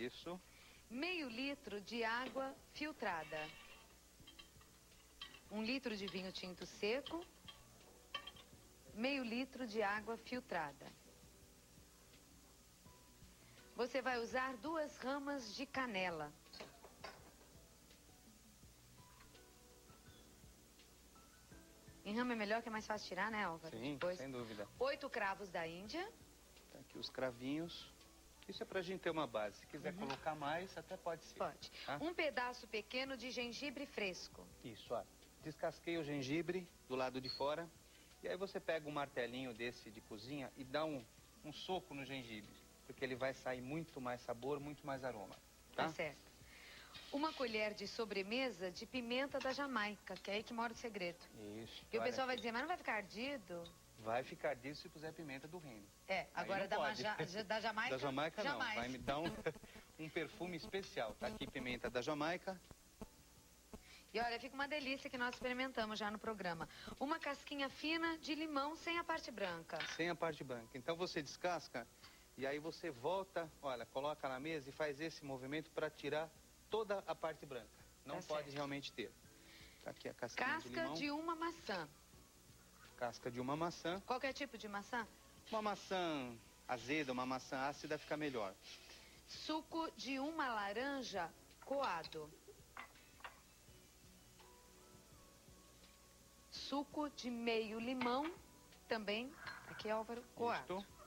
Isso. Meio litro de água filtrada. 1 litro de vinho tinto seco. Meio litro de água filtrada. Você vai usar 2 ramas de canela. Em rama é melhor, que é mais fácil tirar, né, Álvaro? Sim, depois. sem dúvida. 8 cravos da Índia. Tá aqui os cravinhos. Isso é pra gente ter uma base. Se quiser colocar mais, até pode ser. Pode. Tá? 1 pedaço pequeno de gengibre fresco. Isso, ó. Descasquei o gengibre do lado de fora. E aí você pega um martelinho desse de cozinha e dá um soco no gengibre. Porque ele vai sair muito mais sabor, muito mais aroma. Tá? Tá certo. 1 colher de sobremesa de pimenta da Jamaica, que é aí que mora o segredo. Isso. E o olha pessoal vai aqui. dizer, mas não vai ficar ardido? Vai ficar disso se puser pimenta do reino. É, agora não pode. da Jamaica, Da Jamaica não, jamais. vai me dar um perfume especial. Tá aqui pimenta da Jamaica. E olha, fica uma delícia que nós experimentamos já no programa. 1 casquinha fina de limão sem a parte branca. Sem a parte branca. Então você descasca e aí você volta, olha, coloca na mesa e faz esse movimento para tirar toda a parte branca. Não Tá pode certo. realmente ter. Tá aqui a casquinha de Casca limão. de 1 maçã. Casca de uma maçã. Qualquer tipo de maçã? Uma maçã azeda, uma maçã ácida fica melhor. Suco de 1 laranja coado. Suco de meio limão, também, aqui Álvaro, coado. Isto.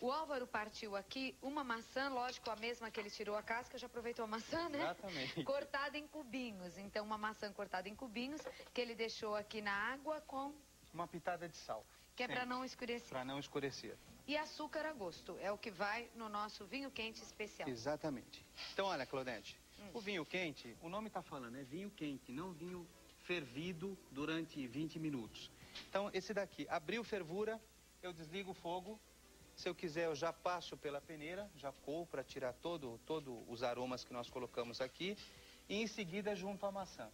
O Álvaro partiu aqui 1 maçã, lógico, a mesma que ele tirou a casca, já aproveitou a maçã, né? Exatamente. Cortada em cubinhos. Então, 1 maçã cortada em cubinhos, que ele deixou aqui na água com... Uma pitada de sal. Que é para não escurecer. Para não escurecer. E açúcar a gosto, é o que vai no nosso vinho quente especial. Exatamente. Então, olha, Claudete, o vinho quente, o nome está falando, é vinho quente, não vinho fervido durante 20 minutos. Então, esse daqui, abriu fervura, eu desligo o fogo. Se eu quiser, eu já passo pela peneira, já coo para tirar todos os aromas que nós colocamos aqui. E em seguida, junto a maçã.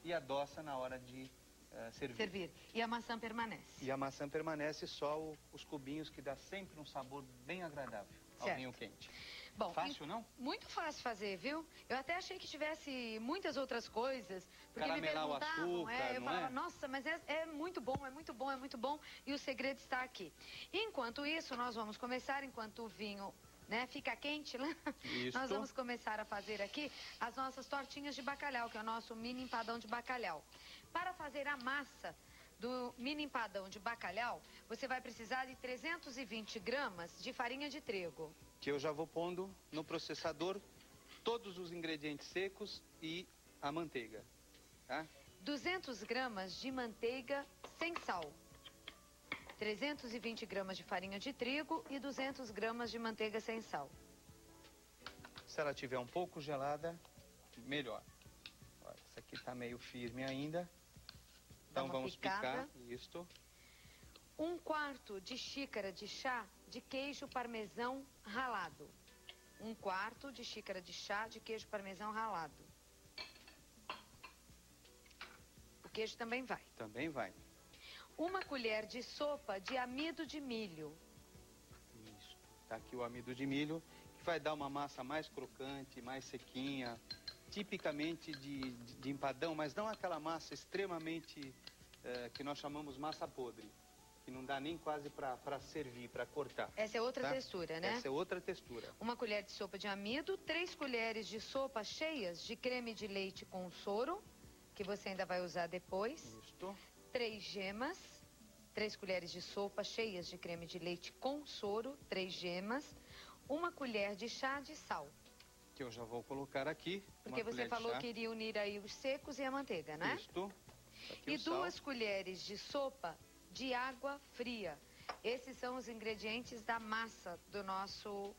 E adoça na hora de servir. E a maçã permanece. E a maçã permanece só os cubinhos, que dá sempre um sabor bem agradável ao Certo. vinho quente. Bom, Fácil, não? Muito fácil fazer, viu? Eu até achei que tivesse muitas outras coisas. Porque me Caramelar o perguntavam, açúcar, eu não falava, é? nossa, mas é muito bom, é muito bom, é muito bom. E o segredo está aqui. Enquanto isso, nós vamos começar, enquanto o vinho, né, fica quente lá, Isso. nós vamos começar a fazer aqui as nossas tortinhas de bacalhau, que é o nosso mini empadão de bacalhau. Para fazer a massa do mini empadão de bacalhau, você vai precisar de 320 gramas de farinha de trigo. Que eu já vou pondo no processador todos os ingredientes secos e a manteiga, tá? 200 gramas de manteiga sem sal. 320 gramas de farinha de trigo e 200 gramas de manteiga sem sal. Se ela tiver um pouco gelada, melhor. Olha, essa aqui tá meio firme ainda. Então vamos picar. Isto. 1/4 de xícara de chá de queijo parmesão ralado. 1/4 de xícara de chá de queijo parmesão ralado. O queijo também vai. Também vai. 1 colher de sopa de amido de milho. Isso. Tá aqui o amido de milho, que vai dar uma massa mais crocante, mais sequinha, tipicamente de empadão, mas não aquela massa extremamente que nós chamamos massa podre, que não dá nem quase para servir, para cortar. Essa é outra tá? textura, né? Essa é outra textura. 1 colher de sopa de amido, 3 colheres de sopa cheias de creme de leite com soro, que você ainda vai usar depois. Isto. 3 gemas, 3 colheres de sopa cheias de creme de leite com soro, 3 gemas, 1 colher de chá de sal. Que eu já vou colocar aqui. Porque uma você colher de falou chá. que iria unir aí os secos e a manteiga, né? Isto. Aqui E o sal. 2 colheres de sopa de água fria. Esses são os ingredientes da massa do nosso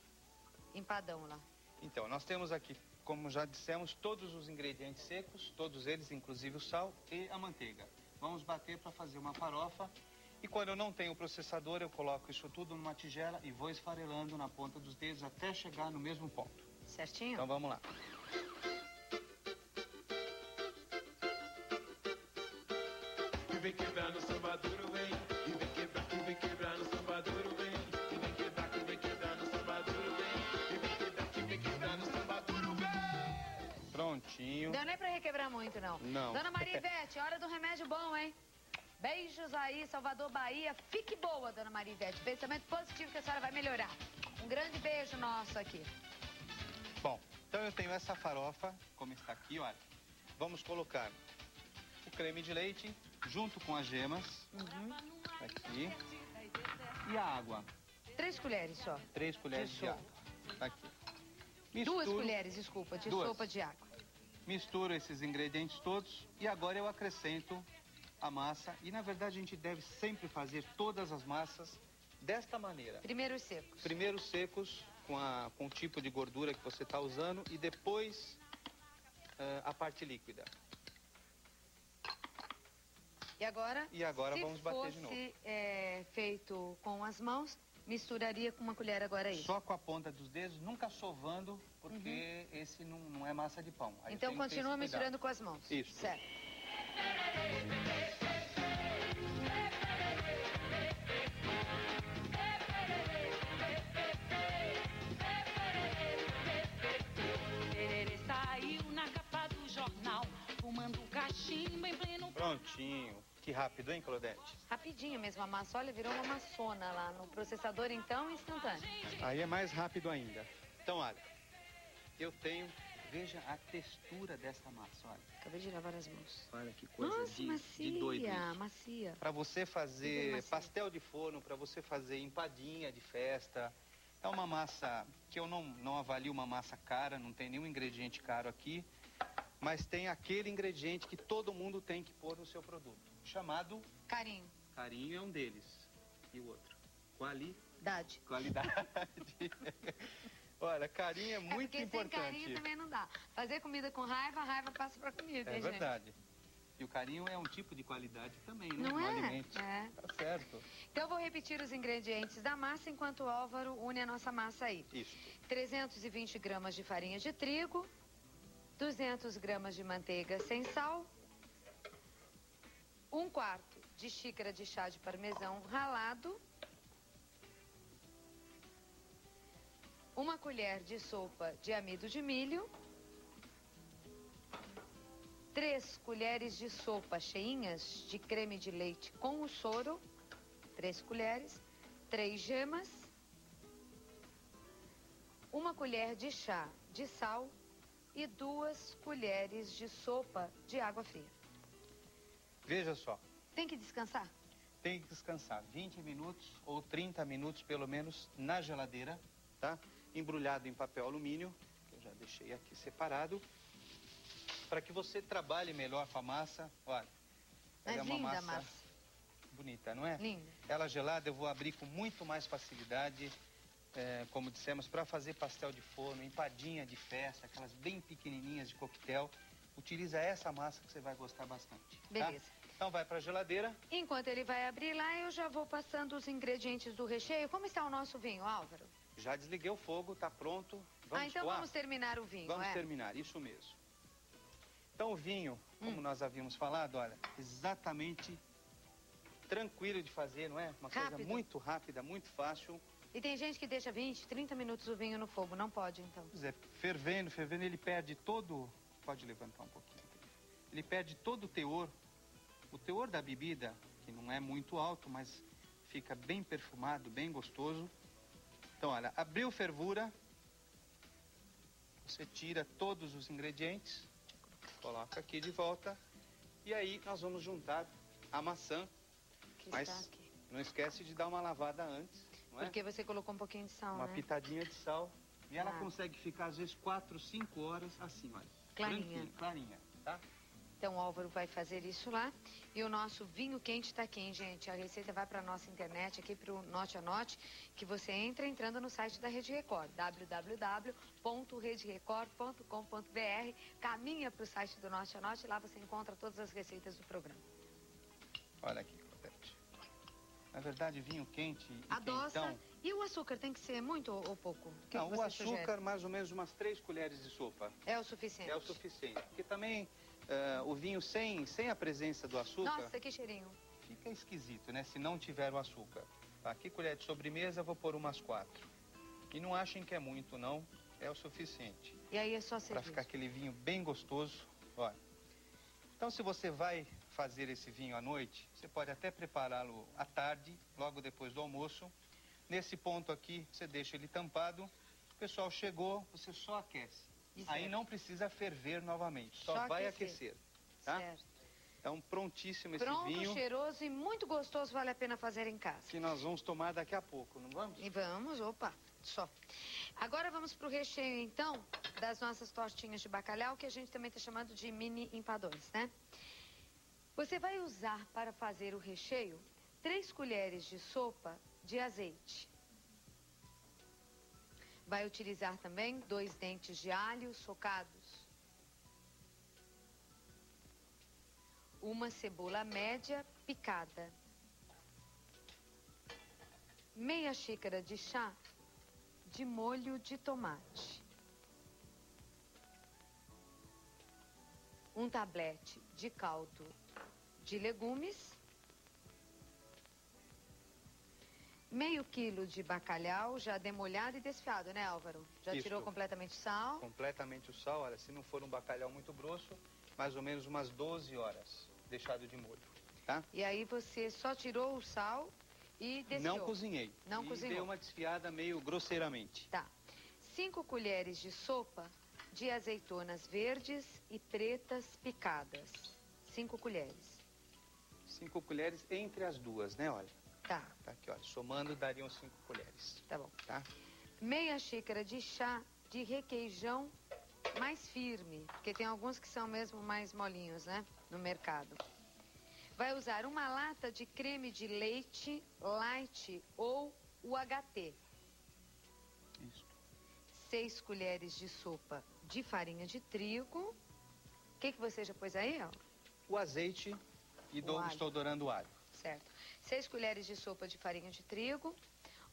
empadão lá. Então, nós temos aqui, como já dissemos, todos os ingredientes secos, todos eles, inclusive o sal e a manteiga. Vamos bater para fazer uma farofa. E quando eu não tenho o processador, eu coloco isso tudo numa tigela e vou esfarelando na ponta dos dedos até chegar no mesmo ponto. Certinho? Então vamos lá. E vem quebrar no samba duro, vem. E vem quebrar no samba duro, vem. E vem quebrar no samba duro, vem. Deu nem pra requebrar muito, não. Não. Dona Maria Ivete, hora do remédio bom, hein? Beijos aí, Salvador, Bahia. Fique boa, Dona Maria Ivete. Pensamento positivo que a senhora vai melhorar. Um grande beijo nosso aqui. Bom, então eu tenho essa farofa, como está aqui, olha. Vamos colocar o creme de leite junto com as gemas. Aqui. E a água. 3 colheres só. 3 colheres de água. Aqui. 2 colheres, desculpa, de sopa de água. Misturo esses ingredientes todos e agora eu acrescento a massa. E na verdade a gente deve sempre fazer todas as massas desta maneira. Primeiro os secos. Primeiro secos com o tipo de gordura que você está usando e depois a parte líquida. E agora? E agora vamos bater de novo. Se fosse feito com as mãos, misturaria com uma colher agora isso. Só com a ponta dos dedos, nunca sovando, porque esse não é massa de pão. Aí então tem que ter continua esse misturando cuidado. com as mãos. Isso. Certo. Saiu na capa do jornal, fumando cachimbo em pleno... Prontinho. Que rápido, hein, Claudete? Rapidinho mesmo, a massa, olha, virou uma maçona lá no processador, então, instantâneo. Aí é mais rápido ainda. Então, olha, eu tenho, veja a textura dessa massa, olha. Acabei de lavar as mãos. Olha que coisa Nossa, de doido isso. macia. Para você Bem fazer macia. pastel de forno, para você fazer empadinha de festa. É uma massa que eu não avalio uma massa cara, não tem nenhum ingrediente caro aqui. Mas tem aquele ingrediente que todo mundo tem que pôr no seu produto, chamado... Carinho. Carinho é um deles. E o outro? Qualidade. Olha, carinho é muito porque importante. sem carinho também não dá. Fazer comida com raiva, a raiva passa pra comida, É hein, verdade. E o carinho é um tipo de qualidade também, né? Não no é? alimento. É. Tá certo. Então eu vou repetir os ingredientes da massa enquanto o Álvaro une a nossa massa aí. Isso. 320 gramas de farinha de trigo, 200 gramas de manteiga sem sal, 1/4 de xícara de chá de parmesão ralado, 1 colher de sopa de amido de milho, 3 colheres de sopa cheinhas de creme de leite com o soro, 3 colheres, 3 gemas, 1 colher de chá de sal e 2 colheres de sopa de água fria. Veja só, Tem que descansar? tem que descansar 20 minutos ou 30 minutos pelo menos na geladeira, tá? Embrulhado em papel alumínio, que eu já deixei aqui separado, para que você trabalhe melhor com a massa. Olha, Mas ela é uma linda a massa massa. bonita, não é? Linda. Ela gelada eu vou abrir com muito mais facilidade, como dissemos, para fazer pastel de forno, empadinha de festa, aquelas bem pequenininhas de coquetel. Utiliza essa massa que você vai gostar bastante. Beleza. Tá? Então vai para a geladeira. Enquanto ele vai abrir lá, eu já vou passando os ingredientes do recheio. Como está o nosso vinho, Álvaro? Já desliguei o fogo, tá pronto. Vamos então coar? vamos terminar o vinho, Vamos é? terminar, isso mesmo. Então o vinho, como nós havíamos falado, olha, exatamente tranquilo de fazer, não é? Uma coisa Rápido. muito rápida, muito fácil. E tem gente que deixa 20, 30 minutos o vinho no fogo. Não pode, então. Pois é, fervendo, ele perde todo... Pode levantar um pouquinho. Ele perde todo o teor da bebida, que não é muito alto, mas fica bem perfumado, bem gostoso. Então, olha, abriu fervura, você tira todos os ingredientes, coloca aqui de volta, e aí nós vamos juntar a maçã, Que mas está aqui. não esquece de dar uma lavada antes, não é? Porque você colocou um pouquinho de sal, Uma né? pitadinha de sal, e ela Ah. consegue ficar às vezes 4, 5 horas assim, olha. Clarinha. Tranquilo, clarinha, tá? Então o Álvaro vai fazer isso lá. E o nosso vinho quente está aqui, hein, gente? A receita vai para a nossa internet, aqui para o Note a Note, que você entra entrando no site da Rede Record, www.rederecord.com.br. Caminha para o site do Note a Note, lá você encontra todas as receitas do programa. Olha aqui, Claudete. Na verdade, vinho quente e Adoça. quentão... E o açúcar tem que ser muito ou pouco? O que Não, que o você açúcar, sugere? mais ou menos umas 3 colheres de sopa. É o suficiente? É o suficiente. Porque também o vinho sem a presença do açúcar Nossa, que cheirinho. fica esquisito, né? Se não tiver o açúcar. Tá, aqui, colher de sobremesa, eu vou pôr umas 4. E não achem que é muito, não. É o suficiente. E aí é só Para servir. ficar aquele vinho bem gostoso. Olha. Então, se você vai fazer esse vinho à noite, você pode até prepará-lo à tarde, logo depois do almoço. Nesse ponto aqui, você deixa ele tampado. O pessoal chegou, você só aquece. Aí não precisa ferver novamente, só vai aquecer. Tá? Certo. Então, prontíssimo esse Pronto, vinho. cheiroso e muito gostoso, vale a pena fazer em casa. Que nós vamos tomar daqui a pouco, não vamos? E vamos, opa, só. Agora vamos para o recheio, então, das nossas tortinhas de bacalhau, que a gente também está chamando de mini empadões, né? Você vai usar para fazer o recheio 3 colheres de sopa de azeite. Vai utilizar também 2 dentes de alho socados. Uma cebola média picada. Meia xícara de chá de molho de tomate. Um tablete de caldo de legumes. Meio quilo de bacalhau já demolhado e desfiado, né, Álvaro? Já Isso. tirou completamente o sal? Completamente o sal, olha, se não for um bacalhau muito grosso, mais ou menos umas 12 horas deixado de molho, tá? E aí você só tirou o sal e desfiou? Não cozinhei. Não e cozinhou. dei uma desfiada meio grosseiramente. Tá. 5 colheres de sopa de azeitonas verdes e pretas picadas. 5 colheres. 5 colheres entre as duas, né, olha. Tá, Tá aqui, olha, somando dariam 5 colheres, tá bom. tá? Meia xícara de chá de requeijão mais firme, porque tem alguns que são mesmo mais molinhos, né, no mercado. Vai usar uma lata de creme de leite light ou UHT. Isso. 6 colheres de sopa de farinha de trigo. O que você já pôs aí, ó? O azeite e O alho. estou dourando o alho. Certo. 6 colheres de sopa de farinha de trigo.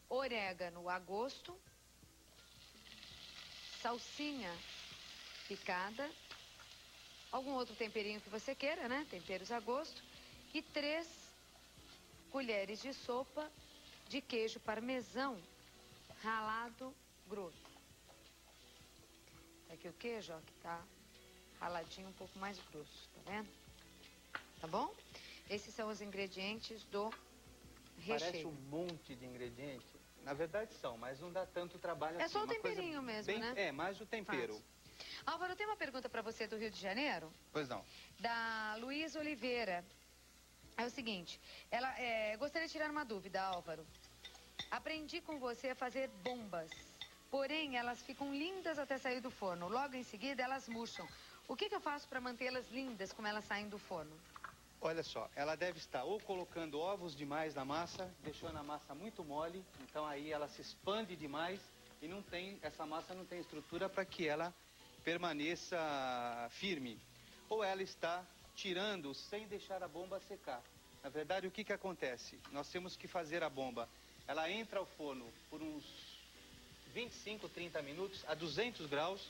Orégano a gosto. Salsinha picada. Algum outro temperinho que você queira, né? Temperos a gosto. E 3 colheres de sopa de queijo parmesão ralado grosso. Tá aqui o queijo, ó, que tá raladinho um pouco mais grosso, tá vendo? Tá bom? Esses são os ingredientes do recheio. Parece um monte de ingrediente. Na verdade são, mas não dá tanto trabalho assim. É só o uma coisa temperinho mesmo, bem, né? É, mais o tempero. Fácil. Álvaro, eu tenho uma pergunta para você do Rio de Janeiro, Pois não. da Luísa Oliveira. É o seguinte, ela gostaria de tirar uma dúvida, Álvaro. Aprendi com você a fazer bombas, porém elas ficam lindas até sair do forno. Logo em seguida elas murcham. O que eu faço para mantê-las lindas como elas saem do forno? Olha só, ela deve estar ou colocando ovos demais na massa, deixando a massa muito mole, então aí ela se expande demais e essa massa não tem estrutura para que ela permaneça firme. Ou ela está tirando sem deixar a bomba secar. Na verdade, o que acontece? Nós temos que fazer a bomba. Ela entra ao forno por uns 25, 30 minutos a 200 graus.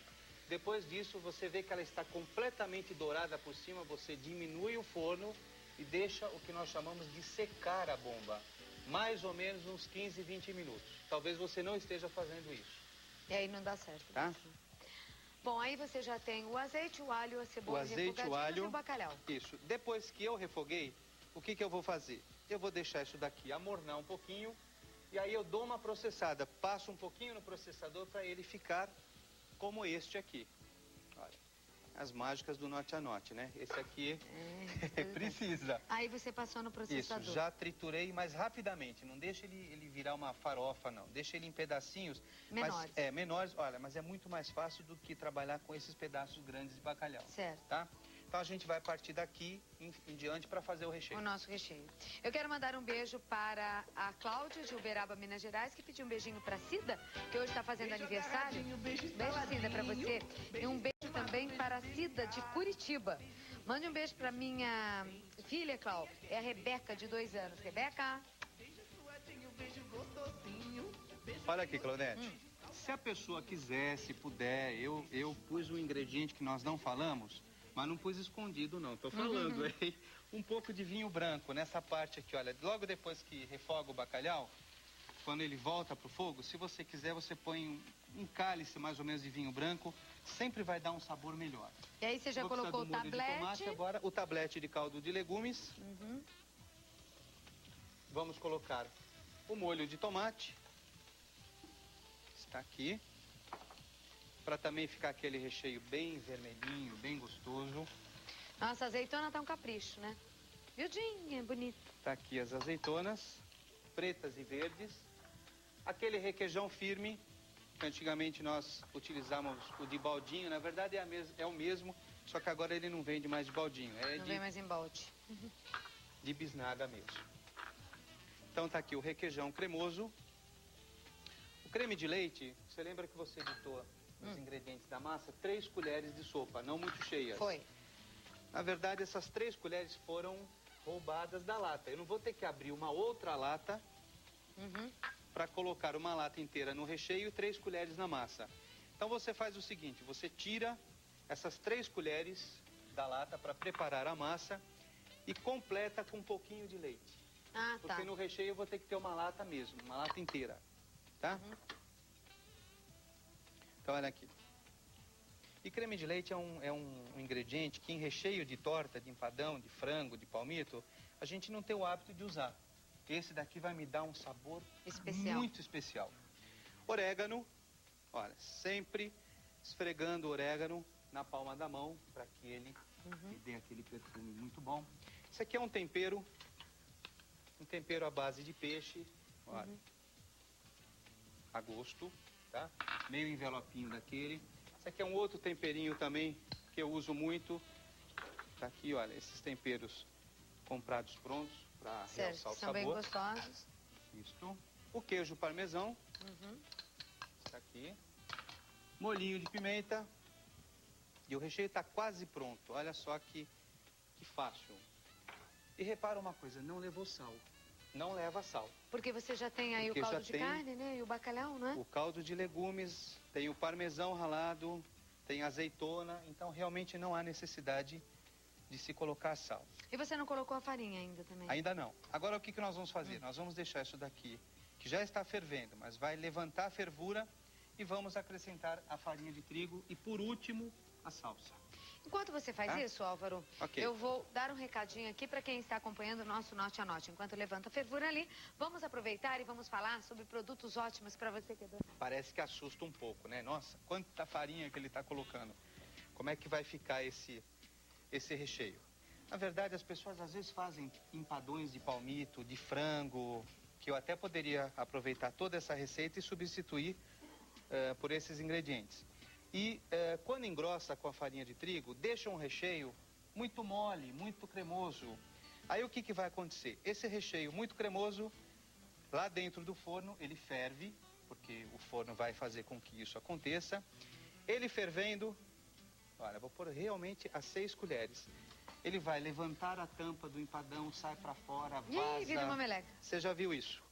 Depois disso, você vê que ela está completamente dourada por cima, você diminui o forno e deixa o que nós chamamos de secar a bomba. Mais ou menos uns 15, 20 minutos. Talvez você não esteja fazendo isso. E aí não dá certo. Tá? Bom, aí você já tem o azeite, o alho, a cebola O azeite, o alho e o bacalhau. Isso. Depois que eu refoguei, o que eu vou fazer? Eu vou deixar isso daqui amornar um pouquinho e aí eu dou uma processada. Passo um pouquinho no processador para ele ficar como este aqui. Olha, as mágicas do Norte a Norte, né? Esse aqui precisa. Aí você passou no processador. Isso, já triturei, mas rapidamente. Não deixa ele virar uma farofa, não. Deixa ele em pedacinhos. Menores. Mas, menores, olha, mas é muito mais fácil do que trabalhar com esses pedaços grandes de bacalhau. Certo. Tá? Então a gente vai partir daqui em diante para fazer o recheio. O nosso recheio. Eu quero mandar um beijo para a Cláudia de Uberaba, Minas Gerais, que pediu um beijinho para Cida, que hoje está fazendo aniversário. Beijo, Cida, para você. E um beijo também para a Cida de Curitiba. Mande um beijo para minha filha, Cláudia. É a Rebeca, de 2 anos. Rebeca. Olha aqui, Claudete. Se a pessoa quiser, se puder, eu pus um ingrediente que nós não falamos, mas não pus escondido, não. Tô falando aí. Um pouco de vinho branco nessa parte aqui, olha. Logo depois que refoga o bacalhau, quando ele volta pro fogo, se você quiser, você põe um cálice mais ou menos de vinho branco, sempre vai dar um sabor melhor. E aí você já Vou precisar colocou o do molho de tomate, tablete. agora o tablete de caldo de legumes. Vamos colocar o molho de tomate. Está aqui. Para também ficar aquele recheio bem vermelhinho, bem gostoso. Nossa, a azeitona tá um capricho, né? Miudinha, bonita. Tá aqui as azeitonas, pretas e verdes. Aquele requeijão firme, que antigamente nós utilizávamos o de baldinho. Na verdade é o mesmo, só que agora ele não vende mais de baldinho. Não vem mais em balde. De bisnaga mesmo. Então tá aqui o requeijão cremoso. O creme de leite, você lembra que você editou os ingredientes da massa? 3 colheres de sopa, não muito cheias. Foi. Na verdade, essas 3 colheres foram roubadas da lata. Eu não vou ter que abrir uma outra lata para colocar uma lata inteira no recheio e 3 colheres na massa. Então você faz o seguinte, você tira essas 3 colheres da lata para preparar a massa e completa com um pouquinho de leite. Ah, tá. Porque no recheio eu vou ter que ter uma lata mesmo, uma lata inteira, tá? Então olha aqui. E creme de leite é um ingrediente que em recheio de torta, de empadão, de frango, de palmito, a gente não tem o hábito de usar. Esse daqui vai me dar um sabor muito especial. Orégano, olha, sempre esfregando o orégano na palma da mão para que ele me dê aquele perfume muito bom. Isso aqui é um tempero à base de peixe, olha, a gosto, tá? Meio envelopinho daquele. Esse aqui é um outro temperinho também que eu uso muito. Tá aqui, olha, esses temperos comprados prontos para realçar o são sabor. bem gostosos. Isso. O queijo parmesão. Está aqui. Molhinho de pimenta. E o recheio está quase pronto. Olha só que fácil. E repara uma coisa, não levou sal. Não leva sal. Porque você já tem aí o caldo de carne, né? E o bacalhau, não é? O caldo de legumes, tem o parmesão ralado, tem azeitona. Então realmente não há necessidade de se colocar sal. E você não colocou a farinha ainda também? Ainda não. Agora o que nós vamos fazer? Nós vamos deixar isso daqui, que já está fervendo, mas vai levantar a fervura e vamos acrescentar a farinha de trigo e por último a salsa. Enquanto você faz isso, Álvaro, eu vou dar um recadinho aqui para quem está acompanhando o nosso Note a Note. Enquanto levanta a fervura ali, vamos aproveitar e vamos falar sobre produtos ótimos para você que é dono. Parece que assusta um pouco, né? Nossa, quanta farinha que ele está colocando. Como é que vai ficar esse recheio? Na verdade, as pessoas às vezes fazem empadões de palmito, de frango, que eu até poderia aproveitar toda essa receita e substituir por esses ingredientes. E quando engrossa com a farinha de trigo, deixa um recheio muito mole, muito cremoso. Aí o que vai acontecer? Esse recheio muito cremoso, lá dentro do forno, ele ferve, porque o forno vai fazer com que isso aconteça. Ele fervendo, olha, vou pôr realmente as 6 colheres. Ele vai levantar a tampa do empadão, sai para fora, vaza. Ih, vira uma meleca. Você já viu isso?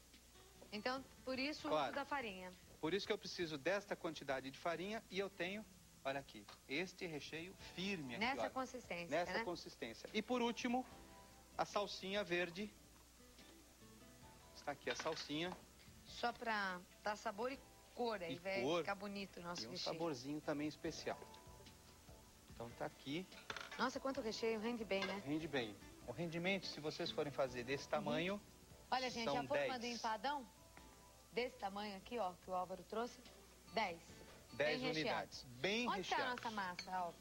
Então, por isso o uso da farinha. Por isso que eu preciso desta quantidade de farinha e eu tenho, olha aqui, este recheio firme aqui, nessa olha, consistência, nessa consistência. E por último, a salsinha verde. Está aqui a salsinha. Só para dar sabor e cor, aí vai ficar bonito o nosso recheio. E um saborzinho também especial. Então tá aqui. Nossa, quanto recheio, rende bem, né? Rende bem. O rendimento, se vocês forem fazer desse tamanho, olha, gente, são a forma 10. do empadão, desse tamanho aqui, ó, que o Álvaro trouxe, 10. 10 unidades. Bem Onde está a recheado. nossa massa, Álvaro?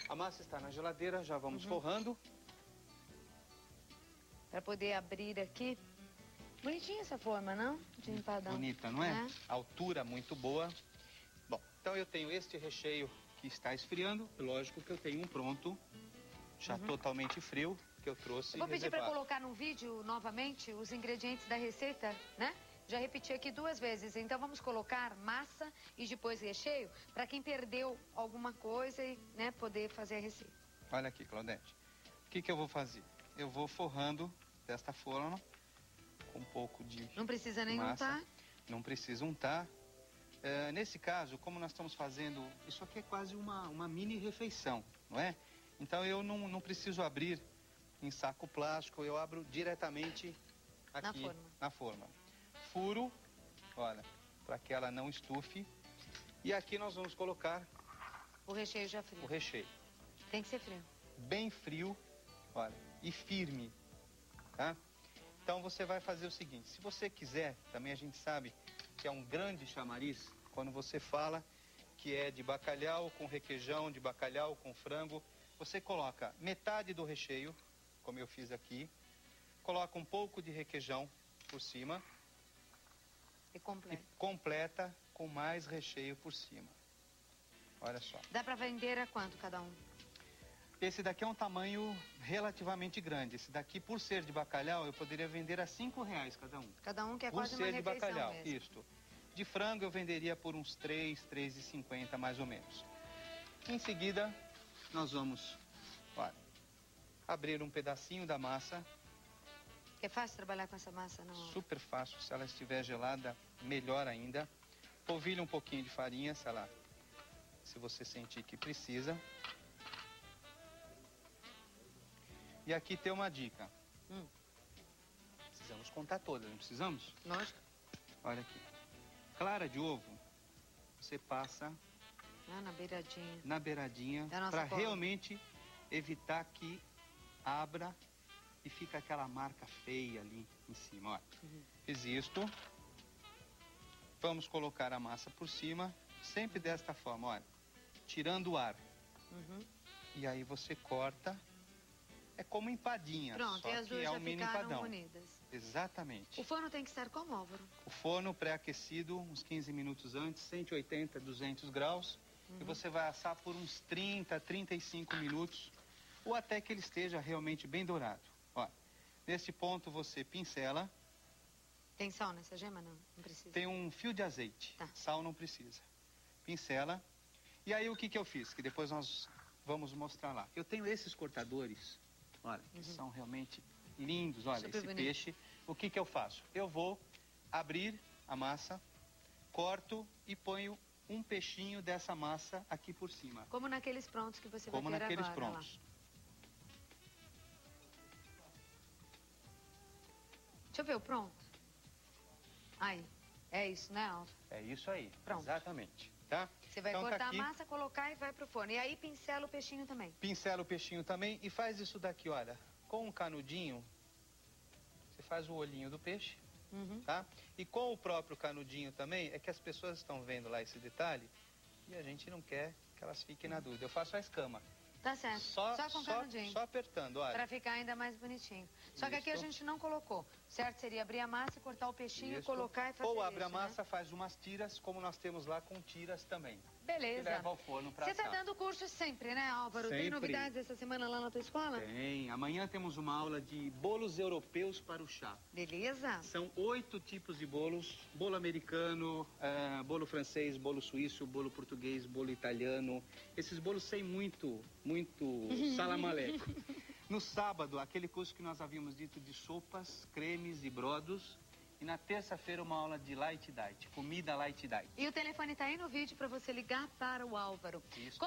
A massa está na geladeira, já vamos forrando. Para poder abrir aqui. Bonitinha essa forma, não? De empadão. Bonita, não é? Altura muito boa. Bom, então eu tenho este recheio que está esfriando. Lógico que eu tenho um pronto, já totalmente frio, que eu trouxe. Eu vou pedir para colocar no vídeo novamente os ingredientes da receita, né? Já repeti aqui 2 vezes, então vamos colocar massa e depois recheio, para quem perdeu alguma coisa e, né, poder fazer a receita. Olha aqui, Claudete. O que eu vou fazer? Eu vou forrando desta forma, com um pouco de Não precisa nem untar? Não precisa untar. Nesse caso, como nós estamos fazendo, isso aqui é quase uma mini refeição, não é? Então eu não preciso abrir em saco plástico, eu abro diretamente aqui na forma. Furo, olha, para que ela não estufe. E aqui nós vamos colocar O recheio já frio. o recheio. Tem que ser frio. Bem frio, olha, e firme, tá? Então você vai fazer o seguinte, se você quiser, também a gente sabe que é um grande chamariz, quando você fala que é de bacalhau com requeijão, de bacalhau com frango, você coloca metade do recheio, como eu fiz aqui, coloca um pouco de requeijão por cima E completo. e completa com mais recheio por cima. Olha só. Dá pra vender a quanto cada um? Esse daqui é um tamanho relativamente grande. Esse daqui, por ser de bacalhau, eu poderia vender a R$5 cada um. Cada um que é Por quase uma ser de refeição bacalhau, mesmo. isto. De frango eu venderia por uns R$3,50 mais ou menos. Em seguida, nós vamos, olha, abrir um pedacinho da massa. É fácil trabalhar com essa massa, não? Super fácil, se ela estiver gelada, melhor ainda. Polvilha um pouquinho de farinha, se você sentir que precisa. E aqui tem uma dica. Precisamos contar todas, não precisamos? Lógico. Olha aqui. Clara de ovo, você passa Ah, na beiradinha. na beiradinha Da nossa para cola. realmente evitar que abra e fica aquela marca feia ali em cima. Olha. Fiz isto. Vamos colocar a massa por cima, sempre desta forma, olha. Tirando o ar. E aí você corta. É como empadinha, Pronto, só e as que duas é um já mini ficaram empadão. unidas. Exatamente. O forno tem que estar como, Álvaro? O forno pré-aquecido, uns 15 minutos antes, 180, 200 graus. E você vai assar por uns 30, 35 minutos, ou até que ele esteja realmente bem dourado. Ó, nesse ponto você pincela, Tem sal nessa gema? Não, não precisa. tem um fio de azeite, Tá. sal não precisa. Pincela. E aí o que eu fiz? Que depois nós vamos mostrar lá. Eu tenho esses cortadores, olha, que são realmente lindos. Olha, Super esse bonito. peixe. O que eu faço? Eu vou abrir a massa, corto e ponho um peixinho dessa massa aqui por cima. Como naqueles prontos que você Como vai ter naqueles agora. olha lá. prontos. Deixa eu ver o pronto. Aí. É isso, né, Álvaro? É isso aí. Pronto. Exatamente. Tá? Você vai Então, tá cortar aqui. a massa, colocar e vai pro forno. E aí pincela o peixinho também. Pincela o peixinho também e faz isso daqui, olha. Com um canudinho, você faz o olhinho do peixe, tá? E com o próprio canudinho também, é que as pessoas estão vendo lá esse detalhe e a gente não quer que elas fiquem na dúvida. Eu faço a escama. Tá certo. Só com canudinho. Só apertando, olha. Pra ficar ainda mais bonitinho. Só que aqui a Isso. gente não colocou. Certo? Seria abrir a massa e cortar o peixinho, Isso. colocar e fazer Ou abre a isso, né? massa, faz umas tiras, como nós temos lá com tiras também. E Beleza. leva ao forno pra Você tá assar. dando curso sempre, né, Álvaro? Tem Sempre. novidades essa semana lá na tua escola? Tem. Amanhã temos uma aula de bolos europeus para o chá. Beleza? São 8 tipos de bolos. Bolo americano, bolo francês, bolo suíço, bolo português, bolo italiano. Esses bolos sem muito salamaleco. No sábado, aquele curso que nós havíamos dito de sopas, cremes e brodos. E na terça-feira, uma aula de light diet, comida light diet. E o telefone tá aí no vídeo para você ligar para o Álvaro. Isso. Como